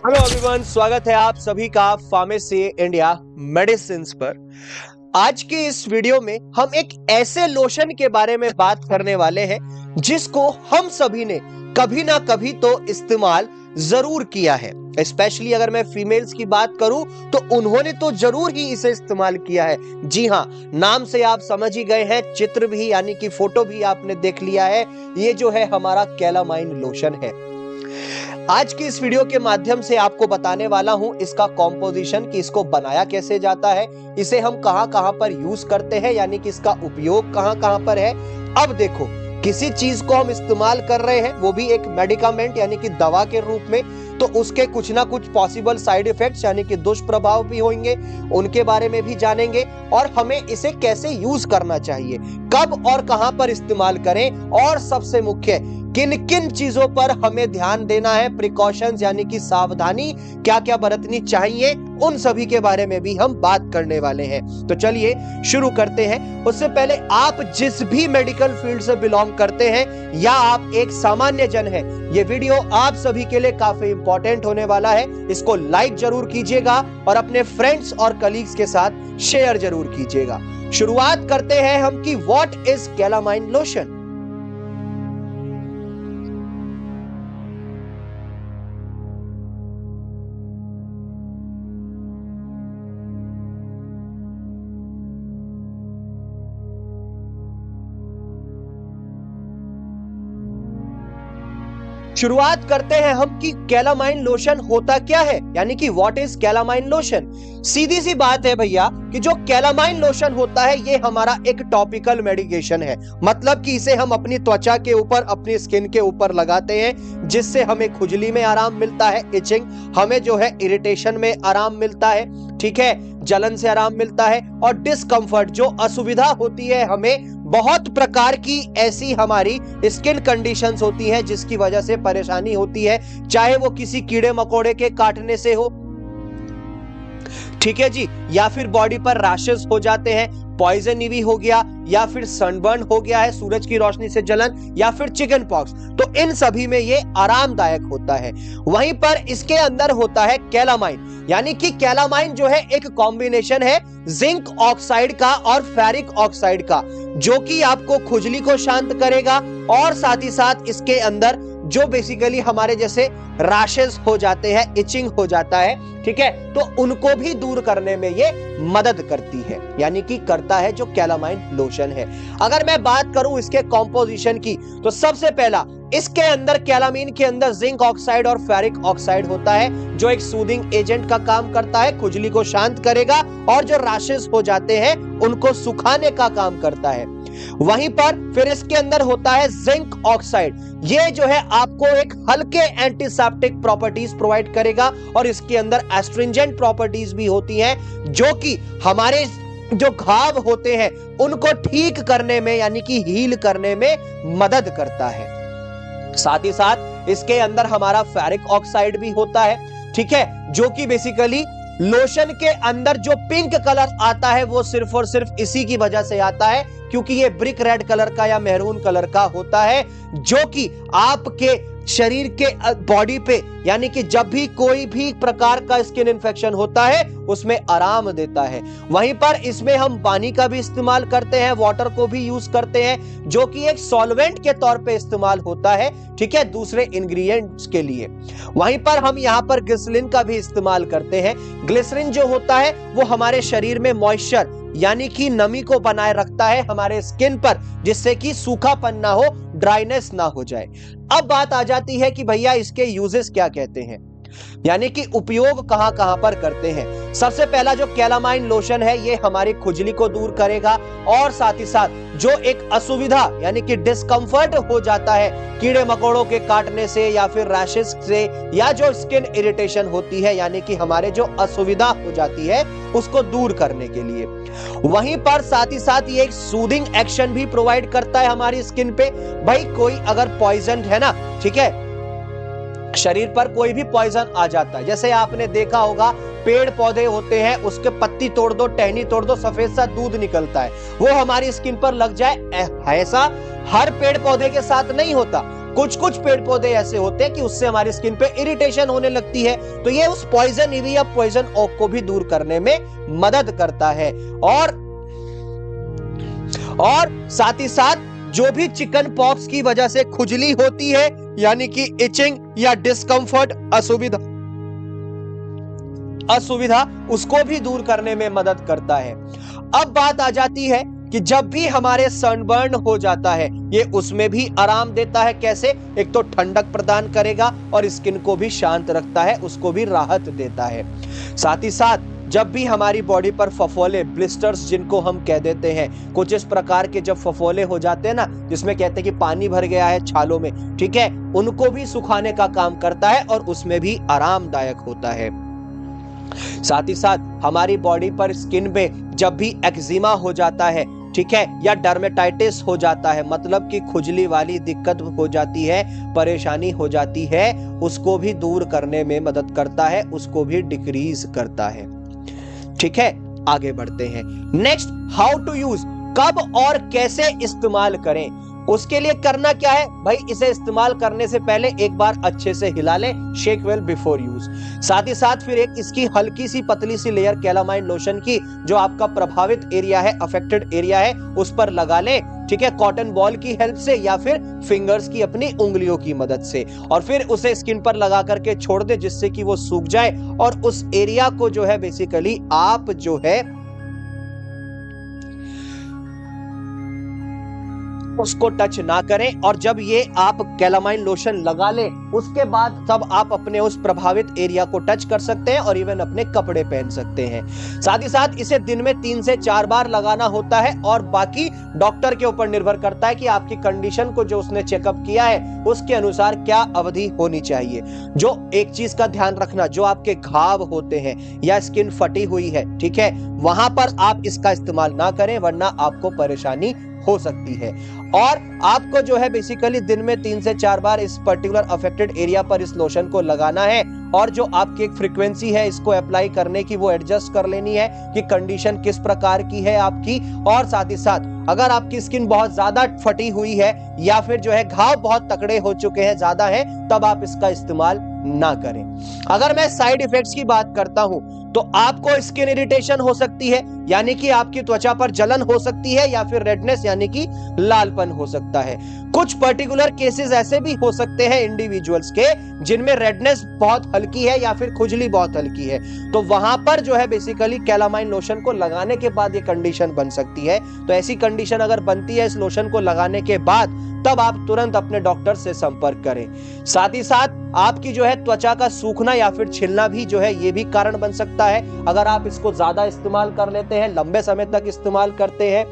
Hello everyone, स्वागत है आप सभी का फार्मेसी इंडिया मेडिसिन पर। आज की इस वीडियो में हम एक ऐसे लोशन के बारे में बात करने वाले हैं जिसको हम सभी ने कभी ना कभी तो इस्तेमाल जरूर किया है। स्पेशली अगर मैं फीमेल्स की बात करूं तो उन्होंने तो जरूर ही इसे इस्तेमाल किया है। जी हां, नाम से आप समझ ही गए हैं, चित्र भी यानी कि फोटो भी आपने देख लिया है। ये जो है हमारा कैलामाइन लोशन है। आज की इस वीडियो के माध्यम से आपको बताने वाला हूं इसका कॉम्पोजिशन, कि इसको बनाया कैसे जाता है, इसे हम कहां कहां पर यूज करते हैं, यानी कि इसका उपयोग कहां कहां पर है। अब देखो, किसी चीज को हम इस्तेमाल कर रहे हैं, वो भी एक मेडिकामेंट यानी कि दवा के रूप में, तो उसके कुछ ना कुछ पॉसिबल साइड इफेक्ट्स यानी कि दुष्प्रभाव भी होंगे, उनके बारे में भी जानेंगे और हमें इसे कैसे यूज करना चाहिए, कब और कहां पर इस्तेमाल करें, और सबसे मुख्य किन किन चीजों पर हमें ध्यान देना है, प्रिकॉशंस यानी कि सावधानी क्या क्या बरतनी चाहिए, उन सभी के बारे में भी हम बात करने वाले हैं। तो चलिए शुरू करते हैं। उससे पहले आप जिस भी मेडिकल फील्ड से बिलोंग करते हैं या आप एक सामान्य जन हैं, ये वीडियो आप सभी के लिए काफी इंपॉर्टेंट होने वाला है। इसको लाइक जरूर कीजिएगा और अपने फ्रेंड्स और कलीग्स के साथ शेयर जरूर कीजिएगा। शुरुआत करते हैं हम कि व्हाट इज कैलामाइन लोशन। शुरुआत करते हैं हम कि कैलामाइन लोशन होता क्या है, यानी कि व्हाट इज कैलामाइन लोशन। सीधी सी बात है भैया कि जो कैलामाइन लोशन होता है ये हमारा एक टॉपिकल मेडिकेशन है। मतलब कि इसे हम अपनी त्वचा के ऊपर, अपनी स्किन के ऊपर लगाते हैं, जिससे हमें खुजली में आराम मिलता है, इचिंग, हमें जो है इरिटेशन में आराम मिलता है, ठीक है, जलन से आराम मिलता है, और डिस्कंफर्ट जो असुविधा होती है, हमें बहुत प्रकार की ऐसी हमारी स्किन कंडीशंस होती हैं जिसकी वजह से परेशानी होती है, चाहे वो किसी कीड़े मकोड़े के काटने से हो, ठीक है जी, या फिर बॉडी पर रैशेस हो जाते हैं, पॉइजन ईवी हो गया, या फिर सनबर्न हो गया है, सूरज की रोशनी से जलन, या फिर चिकन पॉक्स, तो इन सभी में ये आरामदायक होता है। वहीं पर इसके अंदर होता है कैलामाइन, यानी कि कैलामाइन जो है एक कॉम्बिनेशन है जिंक ऑक्साइड का और फेरिक ऑक्साइड का, जो कि आपको खुजली को शांत करेगा और साथ ही साथ इसके अंदर जो बेसिकली हमारे जैसे रैशेस हो जाते हैं, इचिंग हो जाता है, ठीक है, तो उनको भी दूर करने में ये मदद करती है, यानी कि करता है जो कैलामाइन लोशन है। अगर मैं बात करूं इसके कॉम्पोजिशन की, तो सबसे पहला इसके अंदर कैलामीन के अंदर जिंक ऑक्साइड और फेरिक ऑक्साइड होता है, जो एक सूदिंग एजेंट का काम करता है, खुजली को शांत करेगा और जो रैशेस हो जाते हैं उनको सुखाने का काम करता है। वहीं पर फिर इसके अंदर होता है जिंक ऑक्साइड, ये जो है आपको एक हल्के एंटीसेप्टिक प्रॉपर्टीज प्रोवाइड करेगा और इसके अंदर एस्ट्रिंजेंट प्रॉपर्टीज भी होती हैं, जो कि हमारे जो घाव होते हैं उनको ठीक करने में यानी कि हील करने में मदद करता है। साथ ही साथ इसके अंदर हमारा फेरिक ऑक्साइड भी होता है, ठीक है, जो कि बेसिकली लोशन के अंदर जो पिंक कलर आता है वो सिर्फ और सिर्फ इसी की वजह से आता है क्योंकि ये ब्रिक रेड कलर का या मेहरून कलर का होता है, जो कि आपके शरीर के बॉडी पे यानी कि जब भी कोई भी प्रकार का स्किन इन्फेक्शन होता है उसमें आराम देता है। वहीं पर इसमें हम पानी का भी इस्तेमाल करते हैं, वाटर को भी यूज करते हैं, जो कि एक सॉल्वेंट के तौर पे इस्तेमाल होता है, ठीक है, दूसरे इंग्रेडिएंट्स के लिए। वहीं पर हम यहाँ पर ग्लिसरीन का भी इस्तेमाल करते हैं। ग्लिसरीन जो होता है वो हमारे शरीर में मॉइस्चर यानी कि नमी को बनाए रखता है हमारे स्किन पर, जिससे कि सूखापन ना हो, ड्राइनेस ना हो जाए। अब बात आ जाती है कि भैया इसके यूजेस क्या कहते हैं, यानी कि उपयोग कहां कहां पर करते हैं। सबसे पहला जो कैलामाइन लोशन है ये हमारी खुजली को दूर करेगा और साथ ही साथ जो एक असुविधा यानी कि डिस्कंफर्ट हो जाता है कीड़े मकोड़ों के काटने से या फिर रैशेस से, या जो स्किन इरिटेशन होती है यानी कि हमारे जो असुविधा हो जाती है उसको दूर करने के लिए। वहीं पर साथ ही साथ ये एक सूदिंग एक्शन भी प्रोवाइड करता है हमारी स्किन पे। भाई कोई अगर पॉइजन है ना, ठीक है, शरीर पर कोई भी पॉइजन आ जाता है, जैसे आपने देखा होगा पेड़ पौधे होते हैं उसके पत्ती तोड़ दो, टहनी तोड़ दो, सफेद सा दूध निकलता है, वो हमारी स्किन पर लग जाए, ऐसा हर पेड़ पौधे के साथ नहीं होता। कुछ कुछ पेड़ पौधे ऐसे होते हैं कि उससे हमारी स्किन पे इरिटेशन होने लगती है, तो ये उस पॉइजन इवी या पॉइजन ओक को भी दूर करने में मदद करता है। और साथ ही साथ जो भी चिकन पॉक्स की वजह से खुजली होती है, यानी कि इचिंग या डिस्कंफर्ट, असुविधा, उसको भी दूर करने में मदद करता है। अब बात आ जाती है कि जब भी हमारे सनबर्न हो जाता है, ये उसमें भी आराम देता है। कैसे? एक तो ठंडक प्रदान करेगा और स्किन को भी शांत रखता है, उसको भी राहत देता है। साथ ही साथ जब भी हमारी बॉडी पर फफोले, ब्लिस्टर्स जिनको हम कह देते हैं, कुछ इस प्रकार के जब फफोले हो जाते हैं ना, जिसमें कहते हैं कि पानी भर गया है छालों में, ठीक है, उनको भी सुखाने का काम करता है और उसमें भी आरामदायक होता है। साथ ही साथ हमारी बॉडी पर, स्किन पे जब भी एक्जिमा हो जाता है, ठीक है, या डर्मेटाइटिस हो जाता है, मतलब कि खुजली वाली दिक्कत हो जाती है, परेशानी हो जाती है, उसको भी दूर करने में मदद करता है, उसको भी डिक्रीज करता है। ठीक है, आगे बढ़ते हैं। नेक्स्ट, हाउ टू यूज, कब और कैसे इस्तेमाल करें। उसके लिए करना क्या है भाई, इसे इस्तेमाल करने से पहले एक बार अच्छे से हिला लें, शेक वेल बिफोर यूज। साथ ही साथ फिर एक इसकी हल्की सी पतली सी लेयर कैलामाइन लोशन की, जो आपका प्रभावित एरिया है, अफेक्टेड एरिया है, उस पर लगा लें, ठीक है, कॉटन बॉल की हेल्प से या फिर फिंगर्स की, अपनी उंगलियों की मदद से, और फिर उसे स्किन पर लगा करके छोड़ दे, जिससे कि वो सूख जाए और उस एरिया को जो है बेसिकली आप जो है उसको टच ना करें। और जब ये आप कैलामाइन लोशन लगा लें, उसके बाद तब आप अपने उस प्रभावित एरिया को टच कर सकते हैं और इवन अपने कपड़े पहन सकते हैं। साथ ही साथ इसे दिन में 3 से 4 बार लगाना होता है और बाकी डॉक्टर के ऊपर निर्भर करता है कि आपकी कंडीशन को, जो उसने चेकअप किया है, उसके अनुसार क्या अवधि होनी चाहिए। जो एक चीज का ध्यान रखना, जो आपके घाव होते हैं या स्किन फटी हुई है, ठीक है, वहां पर आप इसका इस्तेमाल ना करें, वरना आपको परेशानी हो सकती है। और आपको जो है बेसिकली दिन में 3 से 4 बार इस पर्टिकुलर अफेक्टेड एरिया पर इस लोशन को लगाना है, और जो आपकी एक फ्रीक्वेंसी है इसको अप्लाई करने की, वो एडजस्ट कर लेनी है कि कंडीशन किस प्रकार की है आपकी। और साथ ही साथ अगर आपकी स्किन बहुत ज्यादा फटी हुई है या फिर जो है घाव बहुत तकड़े हो चुके हैं, ज्यादा है, तब आप इसका इस्तेमाल ना करें। अगर मैं साइड इफेक्ट्स की बात करता हूं, तो आपको स्किन इरिटेशन हो सकती है, यानी कि आपकी त्वचा पर जलन हो सकती है, या फिर रेडनेस यानी कि लालपन हो सकता है। कुछ पर्टिकुलर केसेस ऐसे भी हो सकते हैं इंडिविजुअल्स के, जिनमें रेडनेस बहुत हल्की है या फिर खुजली बहुत हल्की है, तो वहां पर जो है बेसिकली कैलामाइन लोशन को लगाने के बाद ये कंडीशन बन सकती है। तो ऐसी कंडीशन अगर बनती है इस लोशन को लगाने के बाद, तब आप तुरंत अपने डॉक्टर से संपर्क करें। साथ ही साथ आपकी जो है त्वचा का सूखना या फिर छिलना भी जो है, ये भी कारण बन सकता है अगर आप इसको ज्यादा इस्तेमाल कर लेते हैं, लंबे समय तक इस्तेमाल करते हैं।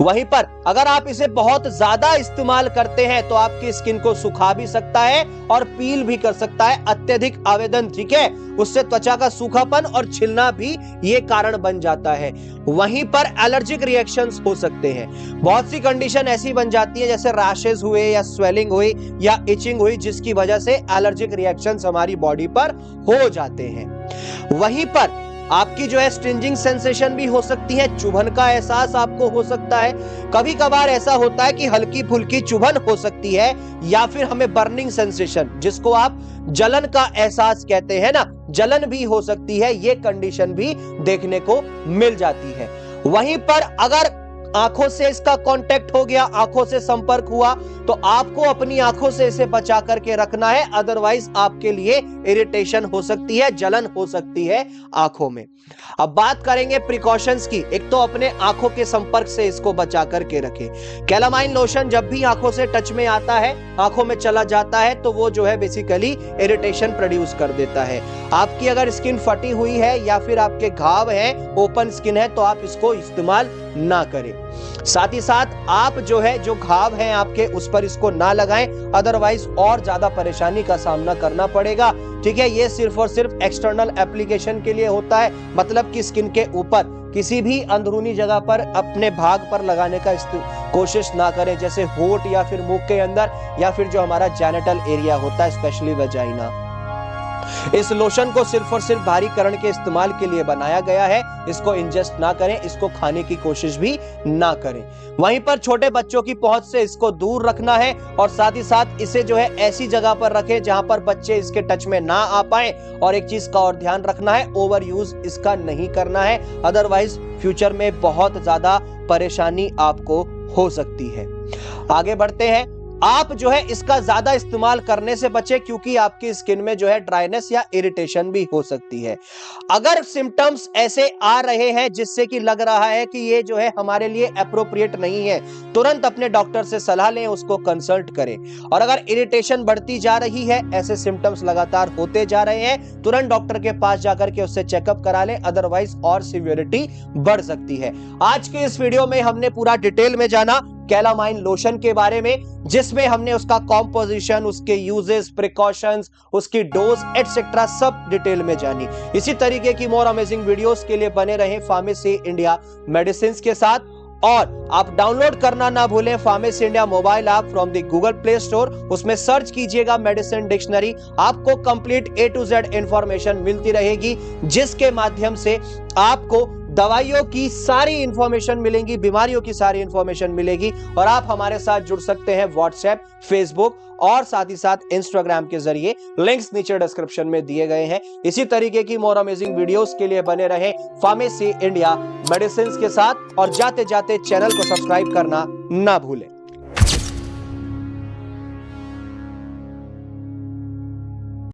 वहीं पर अगर आप इसे बहुत ज्यादा इस्तेमाल करते हैं, तो आपकी स्किन को सुखा भी सकता है और पील भी कर सकता है। अत्यधिक आवेदन, ठीक है, उससे त्वचा का सूखापन और छिलना भी ये कारण बन जाता है। वहीं पर एलर्जिक रिएक्शंस हो सकते हैं। बहुत सी कंडीशन ऐसी बन जाती है, जैसे रैशेस हुए या स्वेलिंग हुई या इचिंग हुई, जिसकी वजह से एलर्जिक रिएक्शंस हमारी बॉडी पर हो जाते हैं। वहीं पर आपकी जो है स्ट्रिंजिंग सेंसेशन भी हो सकती है, चुभन का एहसास आपको हो सकता है। कभी कभार ऐसा होता है कि हल्की फुल्की चुभन हो सकती है, या फिर हमें बर्निंग सेंसेशन, जिसको आप जलन का एहसास कहते हैं ना, जलन भी हो सकती है। ये कंडीशन भी देखने को मिल जाती है। वहीं पर अगर आंखों से इसका कांटेक्ट हो गया, आंखों से संपर्क हुआ, तो आपको अपनी आंखों से इसे बचा करके रखना है, अदरवाइज आपके लिए इरिटेशन हो सकती है, जलन हो सकती है आंखों में। अब बात करेंगे प्रिकॉशंस की। एक तो अपने आंखों के संपर्क से इसको बचा करके रखें। कैलामाइन लोशन जब भी आंखों से टच में आता है, आंखों में चला जाता है, तो वो जो है बेसिकली इरिटेशन प्रोड्यूस कर देता है। आपकी अगर स्किन फटी हुई है या फिर आपके घाव है, ओपन स्किन है, तो आप इसको इस्तेमाल ना करें। साथ ही साथ आप जो है, जो घाव है आपके, उस पर इसको ना लगाएं, अदरवाइज और ज्यादा परेशानी का सामना करना पड़ेगा। ठीक है, ये सिर्फ और सिर्फ एक्सटर्नल एप्लीकेशन के लिए होता है, मतलब कि स्किन के ऊपर किसी भी अंदरूनी जगह पर अपने भाग पर लगाने का कोशिश ना करें, जैसे होठ या फिर मुंह के अंदर, या फिर जो हमारा जेनिटल एरिया होता है, स्पेशली वेजाइना। इस लोशन को सिर्फ और सिर्फ बाहरीकरण के इस्तेमाल के लिए बनाया गया है। इसको इंजेस्ट ना करें, इसको खाने की कोशिश भी ना करें। वहीं पर छोटे बच्चों की पहुंच से इसको दूर रखना है और साथ ही साथ इसे जो है ऐसी जगह पर रखें जहां पर बच्चे इसके टच में ना आ पाए। और एक चीज का और ध्यान रखना है, ओवर यूज इसका नहीं करना है, अदरवाइज फ्यूचर में बहुत ज्यादा परेशानी आपको हो सकती है। आगे बढ़ते हैं। आप जो है इसका ज्यादा इस्तेमाल करने से बचें, क्योंकि आपकी स्किन में जो है ड्राइनेस या इरिटेशन भी हो सकती है। अगर सिम्टम्स ऐसे आ रहे हैं जिससे कि लग रहा है कि ये जो है हमारे लिए एप्रोप्रिएट नहीं है, तुरंत अपने डॉक्टर से सलाह लें, उसको कंसल्ट करें। और अगर इरिटेशन बढ़ती जा रही है, ऐसे सिम्टम्स लगातार होते जा रहे हैं, तुरंत डॉक्टर के पास जाकर के उससे चेकअप करा लें, अदरवाइज और सिवियरिटी बढ़ सकती है। आज के इस वीडियो में हमने पूरा डिटेल में जाना कैलामाइन लोशन के बारे में, जिसमें हमने उसका कॉम्पोजिशन, उसके यूजेस, प्रिकॉशंस, उसकी डोज एटसेट्रा सब डिटेल में जानी। इसी तरीके की मोर अमेजिंग वीडियोस के लिए बने रहें फार्मेसी इंडिया मेडिसिन के साथ। और आप डाउनलोड करना ना भूलें pharmacy India mobile app from the Google play store. उसमें सर्च कीजिएगा मेडिसिन डिक्शनरी, आपको complete A to Z information मिलती रहेगी, जिसके माध्यम से आपको दवाइयों की सारी इंफॉर्मेशन मिलेंगी, बीमारियों की सारी इंफॉर्मेशन मिलेगी। और आप हमारे साथ जुड़ सकते हैं व्हाट्सएप, फेसबुक और साथ ही साथ इंस्टाग्राम के जरिए। लिंक्स नीचे डिस्क्रिप्शन में दिए गए हैं। इसी तरीके की मोर अमेजिंग वीडियोस के लिए बने रहे फार्मेसी इंडिया मेडिसिन के साथ, और जाते जाते चैनल को सब्सक्राइब करना ना भूलें।